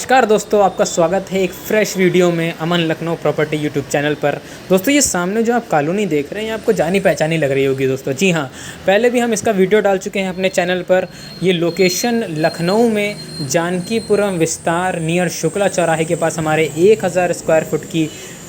नमस्कार दोस्तों, आपका स्वागत है एक फ्रेश वीडियो में अमन लखनऊ प्रॉपर्टी यूट्यूब चैनल पर। दोस्तों ये सामने जो आप कॉलोनी देख रहे हैं आपको जानी पहचानी लग रही होगी दोस्तों। जी हाँ, पहले भी हम इसका वीडियो डाल चुके हैं अपने चैनल पर। ये लोकेशन लखनऊ में जानकीपुरम विस्तार नियर शुक्ला चौराहे के पास हमारे 1000 स्क्वायर फुट की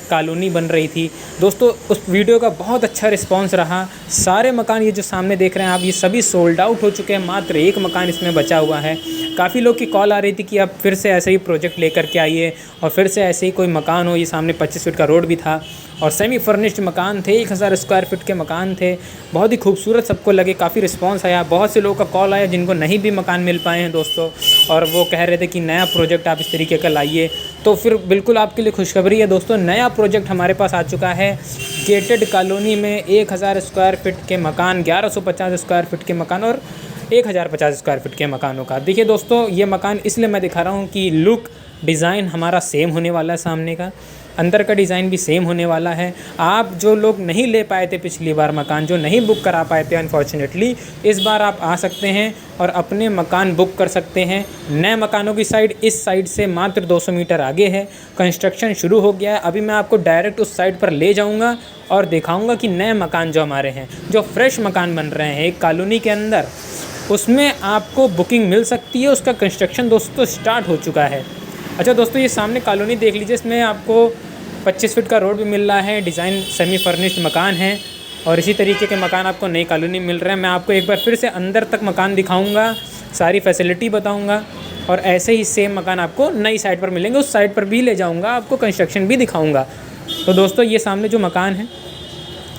कॉलोनी बन रही थी दोस्तों। उस वीडियो का बहुत अच्छा रिस्पांस रहा। सारे मकान ये जो सामने देख रहे हैं आप, ये सभी सोल्ड आउट हो चुके हैं। मात्र एक मकान इसमें बचा हुआ है। काफ़ी लोग की कॉल आ रही थी कि आप फिर से ऐसे ही प्रोजेक्ट लेकर के आइए और फिर से ऐसे ही कोई मकान हो। ये सामने 25 फीट का रोड भी था और सेमी फर्निश्ड मकान थे, 1000 स्क्वायर फीट के मकान थे। बहुत ही खूबसूरत सबको लगे, काफ़ी रिस्पांस आया। बहुत से लोगों का कॉल आया जिनको नहीं भी मकान मिल पाए हैं दोस्तों, और वो कह रहे थे कि नया प्रोजेक्ट आप इस तरीके का लाइए। तो फिर बिल्कुल आपके लिए खुशखबरी है दोस्तों, नया प्रोजेक्ट हमारे पास आ चुका है। गेटेड कॉलोनी में 1000 स्क्वायर फीट के मकान, 1150 स्क्वायर फीट के मकान और 1050 स्क्वायर फीट के मकानों का। देखिए दोस्तों, ये मकान इसलिए मैं दिखा रहा हूँ कि लुक डिज़ाइन हमारा सेम होने वाला है, सामने का अंदर का डिज़ाइन भी सेम होने वाला है। आप जो लोग नहीं ले पाए थे पिछली बार मकान, जो नहीं बुक करा पाए थे अनफॉर्चुनेटली, इस बार आप आ सकते हैं और अपने मकान बुक कर सकते हैं। नए मकानों की साइड इस साइड से मात्र 200 मीटर आगे है। कंस्ट्रक्शन शुरू हो गया है। अभी मैं आपको डायरेक्ट उस साइड पर ले जाऊंगा और दिखाऊंगा कि नए मकान जो हमारे हैं, जो फ्रेश मकान बन रहे हैं एक कॉलोनी के अंदर, उसमें आपको बुकिंग मिल सकती है। उसका कंस्ट्रक्शन दोस्तों स्टार्ट हो चुका है। अच्छा दोस्तों, ये सामने कॉलोनी देख लीजिए, इसमें आपको 25 फीट का रोड भी मिल रहा है। डिज़ाइन सेमी फर्निश्ड मकान है और इसी तरीके के मकान आपको नई कॉलोनी मिल रहे हैं। मैं आपको एक बार फिर से अंदर तक मकान दिखाऊंगा, सारी फैसिलिटी बताऊंगा और ऐसे ही सेम मकान आपको नई साइड पर मिलेंगे। उस साइड पर भी ले जाऊंगा, आपको कंस्ट्रक्शन भी दिखाऊंगा। तो दोस्तों ये सामने जो मकान है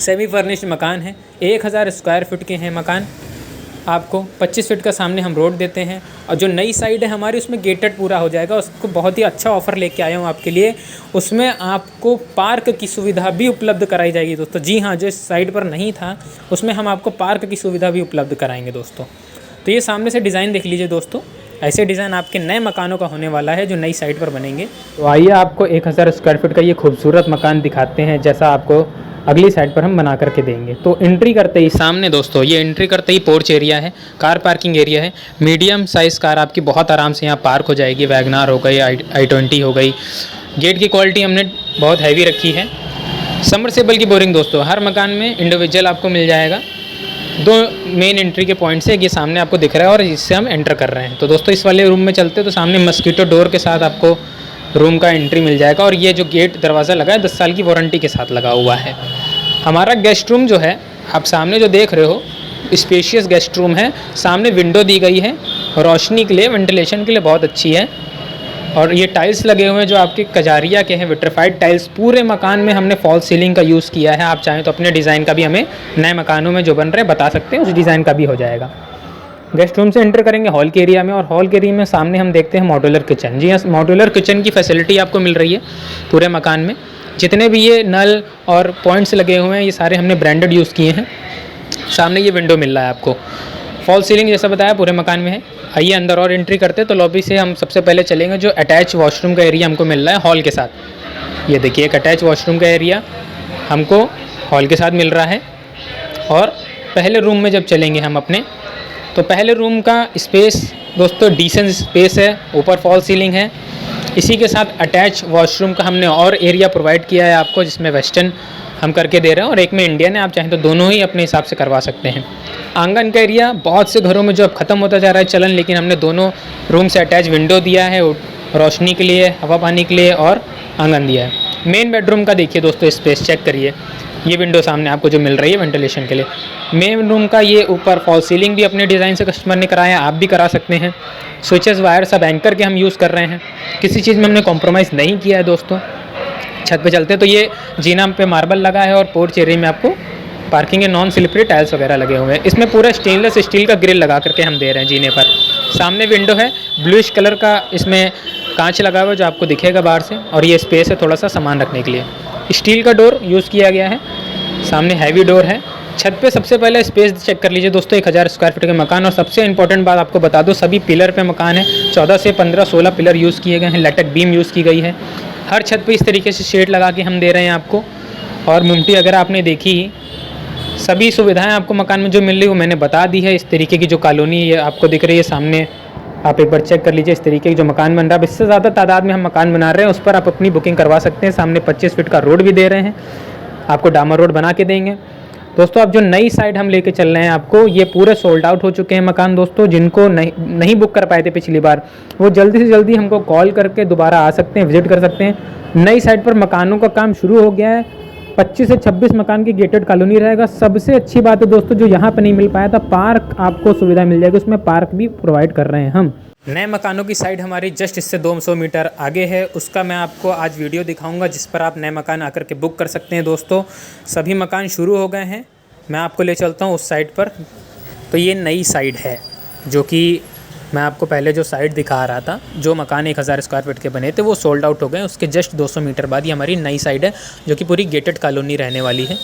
सेमी फर्निश्ड मकान है, 1000 स्क्वायर फीट के हैं मकान। आपको 25 फीट का सामने हम रोड देते हैं और जो नई साइड है हमारी, उसमें गेटेड पूरा हो जाएगा। उसको बहुत ही अच्छा ऑफ़र लेके आया हूँ आपके लिए। उसमें आपको पार्क की सुविधा भी उपलब्ध कराई जाएगी दोस्तों। जी हाँ, जो इस साइड पर नहीं था उसमें हम आपको पार्क की सुविधा भी उपलब्ध कराएंगे दोस्तों। तो ये सामने से डिज़ाइन देख लीजिए दोस्तों, ऐसे डिज़ाइन आपके नए मकानों का होने वाला है जो नई साइड पर बनेंगे। तो आइए आपको 1000 स्क्वायर फीट का ये खूबसूरत मकान दिखाते हैं, जैसा आपको अगली साइड पर हम बना करके देंगे। तो एंट्री करते ही सामने दोस्तों, ये एंट्री करते ही पोर्च एरिया है, कार पार्किंग एरिया है। मीडियम साइज़ कार आपकी बहुत आराम से यहाँ पार्क हो जाएगी। वैगनार हो गई, i20 हो गई। गेट की क्वालिटी हमने बहुत हैवी रखी है। सबमर्सिबल की बोरिंग दोस्तों हर मकान में इंडिविजुअल आपको मिल जाएगा। 2 मेन एंट्री के पॉइंट्स है, ये सामने आपको दिख रहा है और इससे हम एंटर कर रहे हैं। तो दोस्तों इस वाले रूम में चलते तो सामने मस्कीटो डोर के साथ आपको रूम का एंट्री मिल जाएगा और ये जो गेट दरवाज़ा लगा है 10 साल की वारंटी के साथ लगा हुआ है। हमारा गेस्ट रूम जो है, आप सामने जो देख रहे हो, स्पेशियस गेस्ट रूम है। सामने विंडो दी गई है, रोशनी के लिए, वेंटिलेशन के लिए बहुत अच्छी है। और ये टाइल्स लगे हुए हैं जो आपके कजारिया के हैं, विट्रीफाइड टाइल्स। पूरे मकान में हमने फॉल सीलिंग का यूज़ किया है। आप चाहें तो अपने डिज़ाइन का भी हमें नए मकानों में जो बन रहे हैं बता सकते हैं, उस डिज़ाइन का भी हो जाएगा। गेस्ट रूम से एंटर करेंगे हॉल के एरिया में और हॉल के एरिया में सामने हम देखते हैं मॉड्यूलर किचन। जी हाँ, मॉड्यूलर किचन की फैसिलिटी आपको मिल रही है पूरे मकान में। जितने भी ये नल और पॉइंट्स लगे हुए हैं ये सारे हमने ब्रांडेड यूज़ किए हैं। सामने ये विंडो मिल रहा है आपको। फॉल सीलिंग जैसा बताया पूरे मकान में है। आइए अंदर और एंट्री करते हैं। तो लॉबी से हम सबसे पहले चलेंगे, जो अटैच वॉशरूम का एरिया हमको मिल रहा है हॉल के साथ। ये देखिए, एक अटैच वॉशरूम का एरिया हमको हॉल के साथ मिल रहा है। और पहले रूम में जब चलेंगे हम अपने, तो पहले रूम का स्पेस दोस्तों डिसेंट स्पेस है, ऊपर फॉल सीलिंग है। इसी के साथ अटैच वॉशरूम का हमने और एरिया प्रोवाइड किया है आपको, जिसमें वेस्टर्न हम करके दे रहे हैं और एक में इंडियन है। आप चाहें तो दोनों ही अपने हिसाब से करवा सकते हैं। आंगन का एरिया बहुत से घरों में जो अब ख़त्म होता जा रहा है चलन, लेकिन हमने दोनों रूम से अटैच विंडो दिया है, रोशनी के लिए, हवा पानी के लिए, और आंगन दिया है। मेन बेडरूम का देखिए दोस्तों स्पेस चेक करिए। ये विंडो सामने आपको जो मिल रही है वेंटिलेशन के लिए। मेन रूम का ये ऊपर फॉल सीलिंग भी अपने डिज़ाइन से कस्टमर ने कराया है, आप भी करा सकते हैं। स्विचेस वायर सब एंकर के हम यूज़ कर रहे हैं, किसी चीज़ में हमने कॉम्प्रोमाइज़ नहीं किया है दोस्तों। छत पे चलते हैं तो ये जीना पे मार्बल लगा है और पोर्च एरिया में आपको पार्किंग के नॉन स्लिपरी टाइल्स वगैरह लगे हुए हैं। इसमें पूरा स्टेनलेस स्टील का ग्रिल लगा करके हम दे रहे हैं जीने पर। सामने विंडो है, ब्लूइश कलर का इसमें कांच लगा हुआ है जो आपको दिखेगा बाहर से, और ये स्पेस है थोड़ा सा सामान रखने के लिए। स्टील का डोर यूज़ किया गया है, सामने हैवी डोर है। छत पे सबसे पहले स्पेस चेक कर लीजिए दोस्तों, 1000 स्क्वायर फीट के मकान। और सबसे इंपॉर्टेंट बात आपको बता दो, सभी पिलर पे मकान है। 14 से 15, 16 पिलर यूज़ किए गए हैं, लटक बीम यूज़ की गई है। हर छत पे इस तरीके से शेड लगा के हम दे रहे हैं आपको। और मुमटी अगर आपने देखी, सभी सुविधाएं आपको मकान में जो मिल रही है वो मैंने बता दी है। इस तरीके की जो कॉलोनी ये आपको दिख रही है सामने, आप एक बार चेक कर लीजिए इस तरीके की जो मकान बन रहा है। अब इससे ज़्यादा तादाद में हम मकान बना रहे हैं, उस पर आप अपनी बुकिंग करवा सकते हैं। सामने 25 फीट का रोड भी दे रहे हैं, आपको डामर रोड बना के देंगे। दोस्तों अब जो नई साइड हम लेके चल रहे हैं आपको, ये पूरे सोल्ड आउट हो चुके हैं मकान दोस्तों। जिनको नहीं बुक कर पाए थे पिछली बार, वो जल्दी से जल्दी हमको कॉल करके दोबारा आ सकते हैं, विजिट कर सकते हैं। नई साइड पर मकानों का काम शुरू हो गया है। 25 से 26 मकान की गेटेड कॉलोनी रहेगा। सबसे अच्छी बात है दोस्तों, जो यहाँ पर नहीं मिल पाया था, पार्क आपको सुविधा मिल जाएगी, उसमें पार्क भी प्रोवाइड कर रहे हैं हम। नए मकानों की साइड हमारी जस्ट इससे 200 मीटर आगे है, उसका मैं आपको आज वीडियो दिखाऊंगा, जिस पर आप नए मकान आकर के बुक कर सकते हैं। दोस्तों सभी मकान शुरू हो गए हैं, मैं आपको ले चलता हूँ उस साइड पर। तो ये नई साइड है, जो कि मैं आपको पहले जो साइड दिखा रहा था, जो मकान 1000 स्क्वायर फीट के बने थे वो सोल्ड आउट हो गए। उसके जस्ट 200 मीटर बाद ये हमारी नई साइड है, जो कि पूरी गेटेड कॉलोनी रहने वाली है।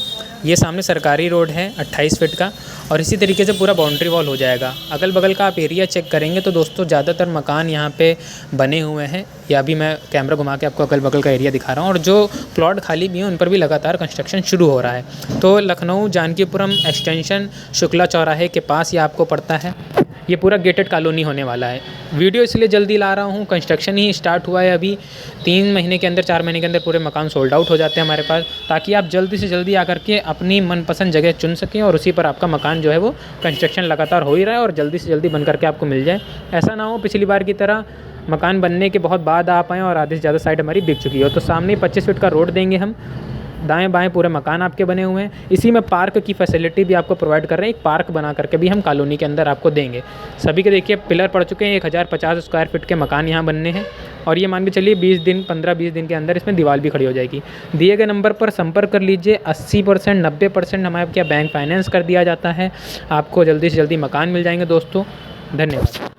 ये सामने सरकारी रोड है 28 फीट का, और इसी तरीके से पूरा बाउंड्री वॉल हो जाएगा। अगल बगल का आप एरिया चेक करेंगे तो दोस्तों ज़्यादातर मकान यहाँ पे बने हुए हैं। या अभी मैं कैमरा घुमा के आपको अगल बगल का एरिया दिखा रहा हूँ, और जो प्लॉट खाली भी हैं उन पर भी लगातार कंस्ट्रक्शन शुरू हो रहा है। तो लखनऊ जानकीपुरम एक्सटेंशन शुक्ला चौराहे के पास ये आपको पड़ता है। ये पूरा गेटेड कॉलोनी होने वाला है। वीडियो इसलिए जल्दी ला रहा हूँ, कंस्ट्रक्शन ही स्टार्ट हुआ है अभी। 3 महीने के अंदर, 4 महीने के अंदर पूरे मकान सोल्ड आउट हो जाते हैं हमारे पास, ताकि आप जल्दी से जल्दी आकर के अपनी मनपसंद जगह चुन सकें और उसी पर आपका मकान जो है वो कंस्ट्रक्शन लगातार हो ही रहा है और जल्दी से जल्दी बन करके आपको मिल जाए। ऐसा ना हो पिछली बार की तरह मकान बनने के बहुत बाद आप आएँ और आधे से ज़्यादा साइड हमारी बिक चुकी हो। तो सामने 25 फीट का रोड देंगे हम, दाएं बाएं पूरे मकान आपके बने हुए हैं। इसी में पार्क की फैसिलिटी भी आपको प्रोवाइड कर रहे हैं, एक पार्क बना करके भी हम कॉलोनी के अंदर आपको देंगे। सभी के देखिए पिलर पड़ चुके हैं, 1050 स्क्वायर फीट के मकान यहाँ बनने हैं, और ये मान के चलिए 15-20 दिन के अंदर इसमें दीवार भी खड़ी हो जाएगी। दिए गए नंबर पर संपर्क कर लीजिए। 80% 90% हमारे क्या बैंक फाइनेंस कर दिया जाता है, आपको जल्दी से जल्दी मकान मिल जाएंगे दोस्तों। धन्यवाद।